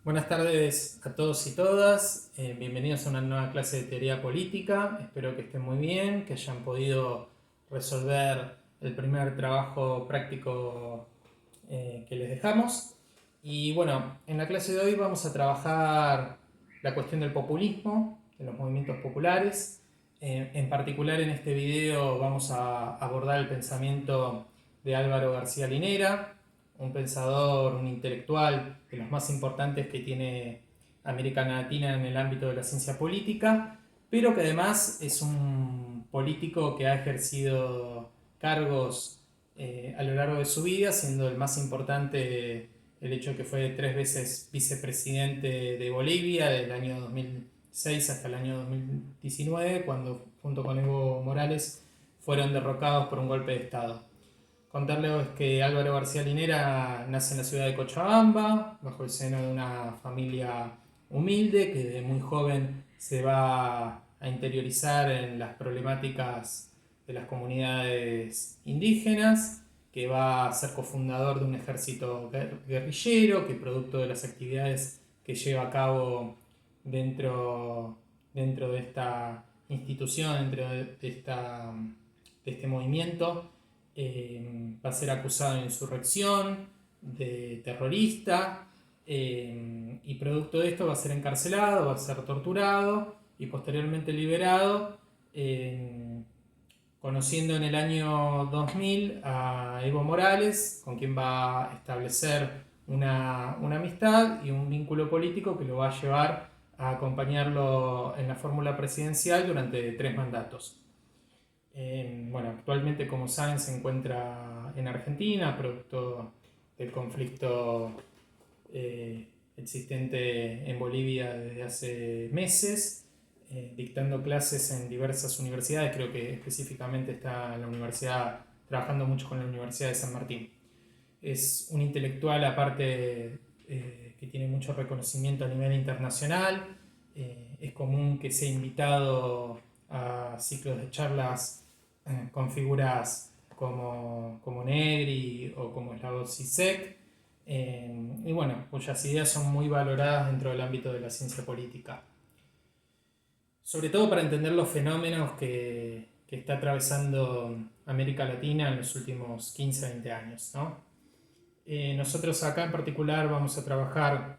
Buenas tardes a todos y todas, bienvenidos a una nueva clase de teoría política. Espero que estén muy bien, que hayan podido resolver el primer trabajo práctico que les dejamos. Y bueno, en la clase de hoy vamos a trabajar la cuestión del populismo, de los movimientos populares. En particular en este video vamos a abordar el pensamiento de Álvaro García Linera, un pensador, un intelectual de los más importantes que tiene América Latina en el ámbito de la ciencia política, pero que además es un político que ha ejercido cargos a lo largo de su vida, siendo el más importante el hecho de que fue 3 veces vicepresidente de Bolivia, del año 2006 hasta el año 2019, cuando junto con Evo Morales fueron derrocados por un golpe de Estado. Contarles que Álvaro García Linera nace en la ciudad de Cochabamba, bajo el seno de una familia humilde que de muy joven se va a interiorizar en las problemáticas de las comunidades indígenas, que va a ser cofundador de un ejército guerrillero, que producto de las actividades que lleva a cabo dentro de esta institución, dentro de este movimiento, va a ser acusado de insurrección, de terrorista, y producto de esto va a ser encarcelado, va a ser torturado y posteriormente liberado, conociendo en el año 2000 a Evo Morales, con quien va a establecer una amistad y un vínculo político que lo va a llevar a acompañarlo en la fórmula presidencial durante 3 mandatos. Bueno, actualmente, como saben, se encuentra en Argentina, producto del conflicto existente en Bolivia desde hace meses, dictando clases en diversas universidades. Creo que específicamente está en la universidad, trabajando mucho con la Universidad de San Martín. Es un intelectual, aparte, que tiene mucho reconocimiento a nivel internacional. Es común que sea invitado a ciclos de charlas con figuras como Negri o como Slavoj Zizek, y bueno, cuyas ideas son muy valoradas dentro del ámbito de la ciencia política. Sobre todo para entender los fenómenos que está atravesando América Latina en los últimos 15 a 20 años, ¿no? Nosotros acá en particular vamos a trabajar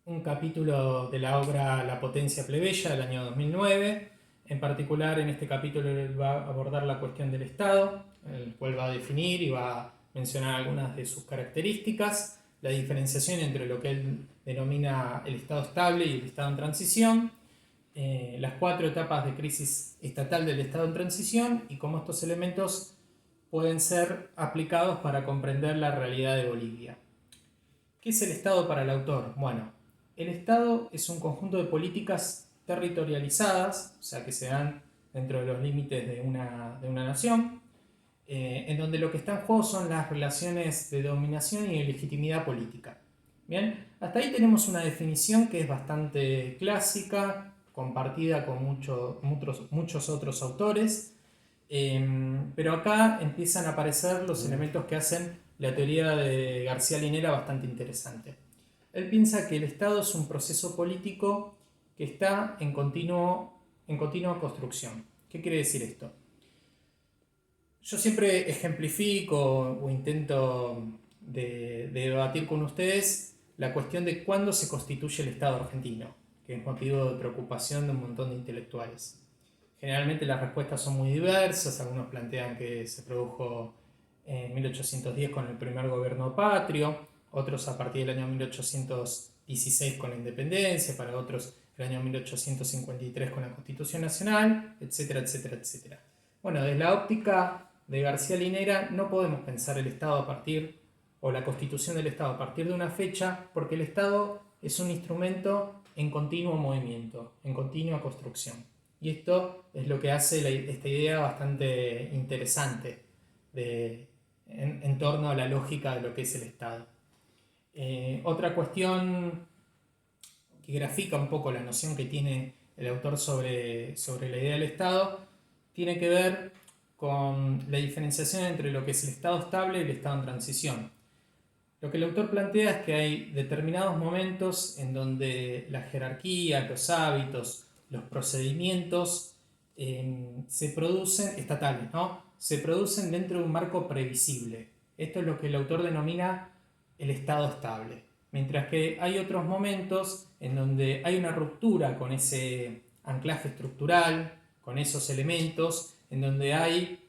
un capítulo de la obra La potencia plebeya del año 2009. En particular, en este capítulo él va a abordar la cuestión del Estado, el cual va a definir y va a mencionar algunas de sus características, la diferenciación entre lo que él denomina el Estado estable y el Estado en transición, las 4 etapas de crisis estatal del Estado en transición y cómo estos elementos pueden ser aplicados para comprender la realidad de Bolivia. ¿Qué es el Estado para el autor? Bueno, el Estado es un conjunto de políticas territorializadas, o sea, que se dan dentro de los límites de una nación, en donde lo que está en juego son las relaciones de dominación y de legitimidad política. Bien, hasta ahí tenemos una definición que es bastante clásica, compartida con muchos otros autores, pero acá empiezan a aparecer los elementos que hacen la teoría de García Linera bastante interesante. Él piensa que el Estado es un proceso político que está en continua construcción. ¿Qué quiere decir esto? Yo siempre ejemplifico o intento de debatir con ustedes la cuestión de cuándo se constituye el Estado argentino, que es motivo de preocupación de un montón de intelectuales. Generalmente las respuestas son muy diversas, algunos plantean que se produjo en 1810 con el primer gobierno patrio, otros a partir del año 1816 con la independencia, para otros el año 1853 con la Constitución Nacional, etcétera, etcétera, etcétera. Bueno, desde la óptica de García Linera no podemos pensar el Estado a partir, o la constitución del Estado a partir de una fecha, porque el Estado es un instrumento en continuo movimiento, en continua construcción. Y esto es lo que hace esta idea bastante interesante en torno a la lógica de lo que es el Estado. Otra cuestión que grafica un poco la noción que tiene el autor sobre la idea del Estado tiene que ver con la diferenciación entre lo que es el Estado estable y el Estado en transición. Lo que el autor plantea es que hay determinados momentos en donde la jerarquía, los hábitos, los procedimientos se producen, estatales, ¿no? Se producen dentro de un marco previsible. Esto es lo que el autor denomina el estado estable. Mientras que hay otros momentos en donde hay una ruptura con ese anclaje estructural, con esos elementos, en donde hay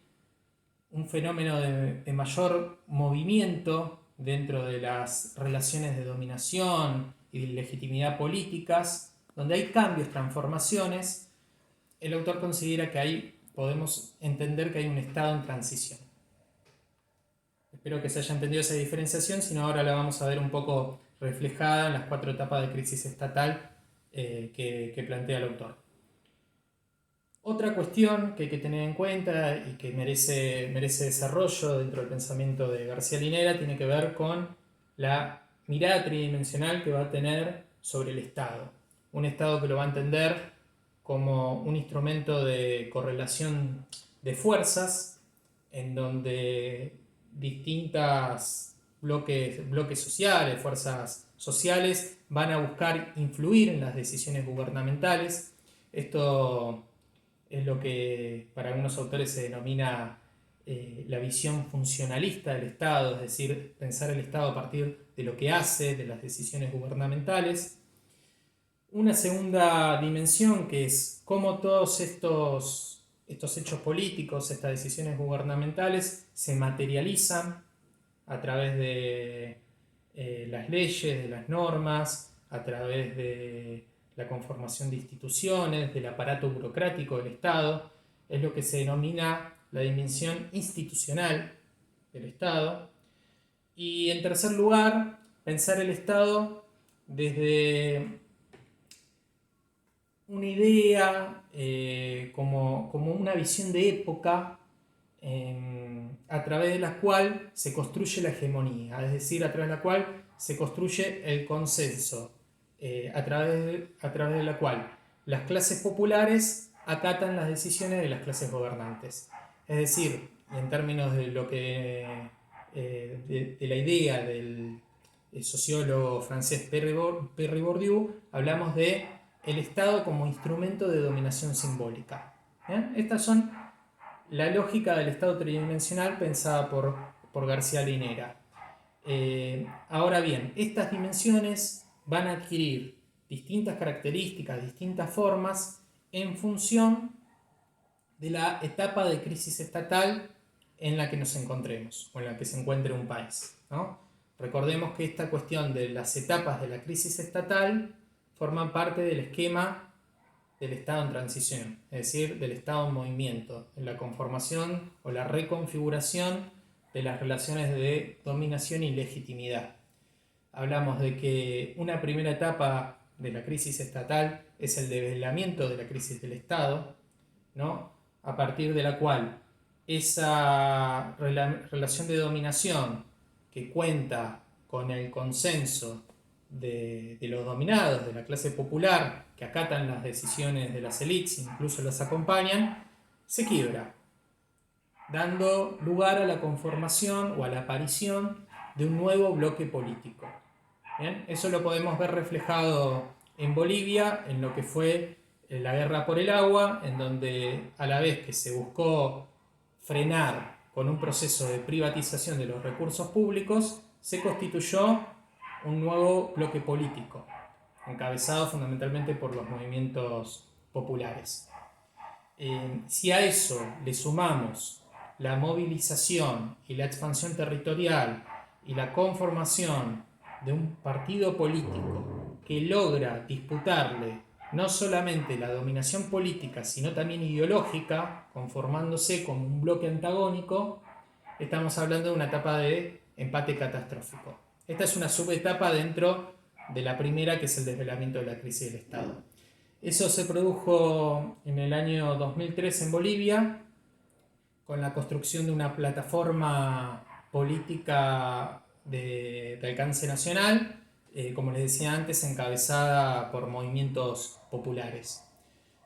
un fenómeno de mayor movimiento dentro de las relaciones de dominación y de legitimidad políticas, donde hay cambios, transformaciones, el autor considera que ahí podemos entender que hay un estado en transición. Espero que se haya entendido esa diferenciación, si no ahora la vamos a ver un poco reflejada en las 4 etapas de crisis estatal que plantea el autor. Otra cuestión que hay que tener en cuenta y que merece desarrollo dentro del pensamiento de García Linera tiene que ver con la mirada tridimensional que va a tener sobre el Estado. Un Estado que lo va a entender como un instrumento de correlación de fuerzas, en donde distintas bloques sociales, fuerzas sociales, van a buscar influir en las decisiones gubernamentales. Esto es lo que para algunos autores se denomina la visión funcionalista del Estado, es decir, pensar el Estado a partir de lo que hace, de las decisiones gubernamentales. Una segunda dimensión que es cómo todos estos hechos políticos, estas decisiones gubernamentales se materializan a través de las leyes, de las normas, a través de la conformación de instituciones, del aparato burocrático del Estado. Es lo que se denomina la dimensión institucional del Estado. Y en tercer lugar, pensar el Estado desde una idea, como una visión de época, a través de la cual se construye la hegemonía, es decir, a través de la cual se construye el consenso, a través de la cual las clases populares acatan las decisiones de las clases gobernantes. Es decir, en términos de lo que de la idea del sociólogo francés Perry Bourdieu, hablamos de el Estado como instrumento de dominación simbólica. Estas son la lógica del Estado tridimensional pensada por García Linera. Ahora bien, estas dimensiones van a adquirir distintas características, distintas formas en función de la etapa de crisis estatal en la que nos encontremos o en la que se encuentre un país, ¿no? Recordemos que esta cuestión de las etapas de la crisis estatal forman parte del esquema del Estado en transición, es decir, del Estado en movimiento, en la conformación o la reconfiguración de las relaciones de dominación y legitimidad. Hablamos de que una primera etapa de la crisis estatal es el develamiento de la crisis del Estado, ¿no? A partir de la cual esa relación de dominación que cuenta con el consenso de los dominados, de la clase popular, que acatan las decisiones de las élites, incluso las acompañan, se quiebra, dando lugar a la conformación o a la aparición de un nuevo bloque político. ¿Bien? Eso lo podemos ver reflejado en Bolivia, en lo que fue la guerra por el agua, en donde a la vez que se buscó frenar con un proceso de privatización de los recursos públicos, se constituyó un nuevo bloque político, encabezado fundamentalmente por los movimientos populares. Si a eso le sumamos la movilización y la expansión territorial y la conformación de un partido político que logra disputarle no solamente la dominación política, sino también ideológica, conformándose como un bloque antagónico, estamos hablando de una etapa de empate catastrófico. Esta es una subetapa dentro de la primera, que es el desvelamiento de la crisis del Estado. Eso se produjo en el año 2003 en Bolivia, con la construcción de una plataforma política de alcance nacional, como les decía antes, encabezada por movimientos populares.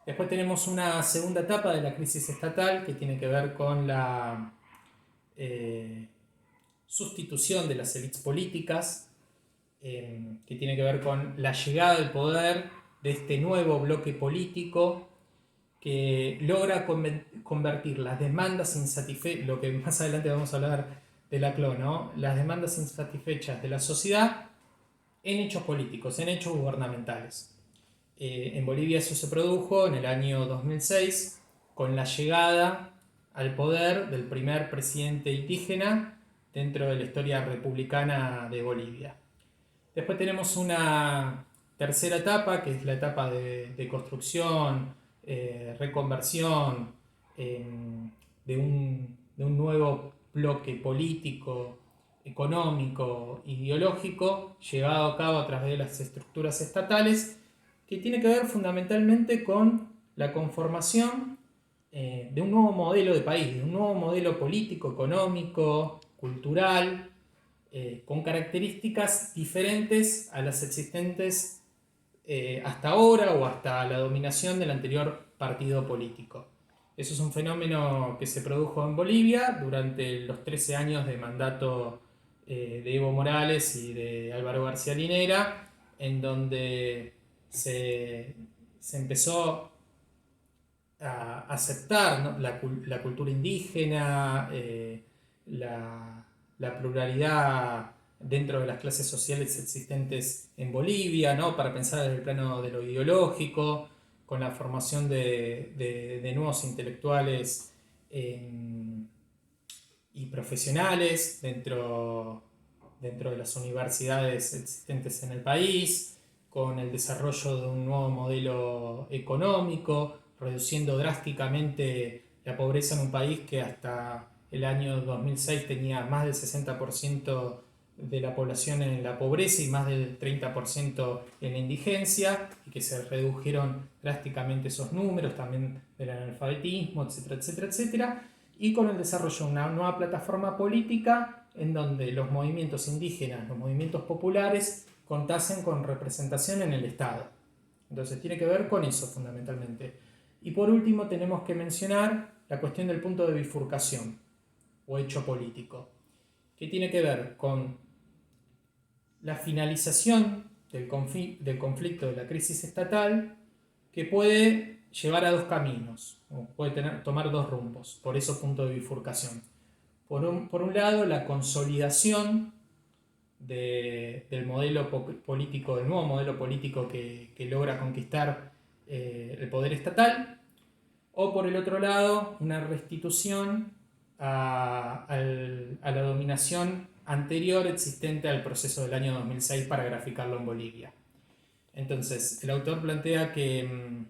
Después tenemos una segunda etapa de la crisis estatal que tiene que ver con la sustitución de las élites políticas, que tiene que ver con la llegada al poder de este nuevo bloque político que logra convertir las demandas insatisfechas, lo que más adelante vamos a hablar de Laclau, ¿no? Las demandas insatisfechas de la sociedad en hechos políticos, en hechos gubernamentales. En Bolivia eso se produjo en el año 2006 con la llegada al poder del primer presidente indígena dentro de la historia republicana de Bolivia. Después tenemos una tercera etapa, que es la etapa de construcción, reconversión de un nuevo bloque político, económico, ideológico, llevado a cabo a través de las estructuras estatales, que tiene que ver fundamentalmente con la conformación de un nuevo modelo de país, de un nuevo modelo político, económico, cultural, con características diferentes a las existentes hasta ahora o hasta la dominación del anterior partido político. Eso es un fenómeno que se produjo en Bolivia durante los 13 años de mandato de Evo Morales y de Álvaro García Linera, en donde se empezó a aceptar, ¿no?, la cultura indígena, la pluralidad dentro de las clases sociales existentes en Bolivia, ¿no?, para pensar en el plano de lo ideológico, con la formación de nuevos intelectuales y profesionales dentro de las universidades existentes en el país, con el desarrollo de un nuevo modelo económico, reduciendo drásticamente la pobreza en un país que hasta el año 2006 tenía más del 60% de la población en la pobreza y más del 30% en la indigencia, y que se redujeron drásticamente esos números, también del analfabetismo, etcétera, etcétera, etcétera, y con el desarrollo de una nueva plataforma política en donde los movimientos indígenas, los movimientos populares, contasen con representación en el Estado. Entonces tiene que ver con eso fundamentalmente. Y por último tenemos que mencionar la cuestión del punto de bifurcación o hecho político, que tiene que ver con la finalización del conflicto de la crisis estatal, que puede llevar a dos caminos, o puede tomar dos rumbos, por eso punto de bifurcación. Por un lado, la consolidación del modelo político, del nuevo modelo político que logra conquistar el poder estatal, o por el otro lado, una restitución a la dominación anterior existente al proceso del año 2006 para graficarlo en Bolivia. Entonces, el autor plantea que en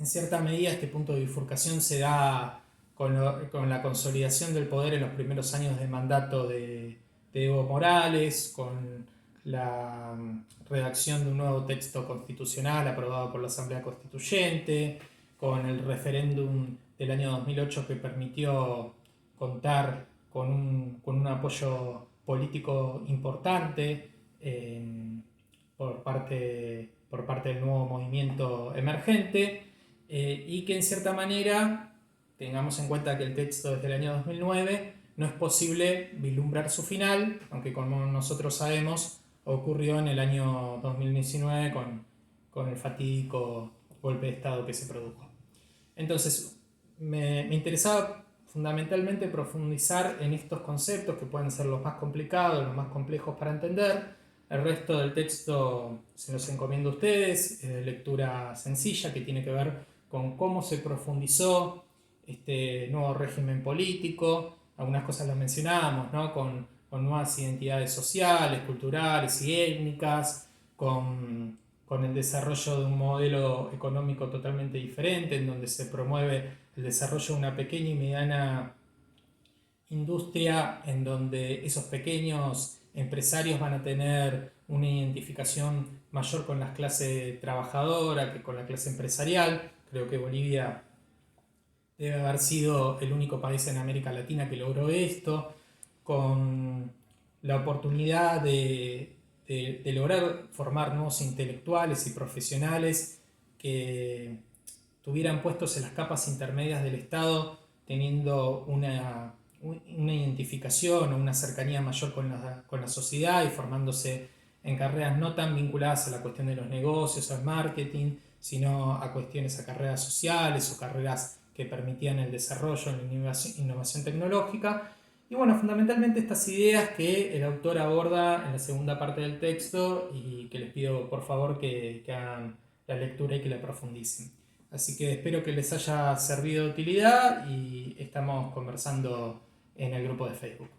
cierta medida este punto de bifurcación se da con la consolidación del poder en los primeros años de mandato de Evo Morales, con la redacción de un nuevo texto constitucional aprobado por la Asamblea Constituyente, con el referéndum del año 2008 que permitió contar con un apoyo político importante por parte del nuevo movimiento emergente, y que en cierta manera, tengamos en cuenta que el texto es del año 2009, no es posible vislumbrar su final, aunque como nosotros sabemos ocurrió en el año 2019 con el fatídico golpe de Estado que se produjo. Entonces, me interesaba fundamentalmente profundizar en estos conceptos que pueden ser los más complicados, los más complejos para entender. El resto del texto se los encomiendo a ustedes, es de lectura sencilla, que tiene que ver con cómo se profundizó este nuevo régimen político. Algunas cosas las mencionábamos, ¿no?, con nuevas identidades sociales, culturales y étnicas, con el desarrollo de un modelo económico totalmente diferente, en donde se promueve el desarrollo de una pequeña y mediana industria, en donde esos pequeños empresarios van a tener una identificación mayor con la clase trabajadora que con la clase empresarial. Creo que Bolivia debe haber sido el único país en América Latina que logró esto, con la oportunidad de lograr formar nuevos intelectuales y profesionales que tuvieran puestos en las capas intermedias del Estado, teniendo una identificación o una cercanía mayor con la sociedad y formándose en carreras no tan vinculadas a la cuestión de los negocios, al marketing, sino a cuestiones, a carreras sociales o carreras que permitían el desarrollo en la innovación tecnológica. Y bueno, fundamentalmente estas ideas que el autor aborda en la segunda parte del texto y que les pido por favor que hagan la lectura y que la profundicen. Así que espero que les haya servido de utilidad y estamos conversando en el grupo de Facebook.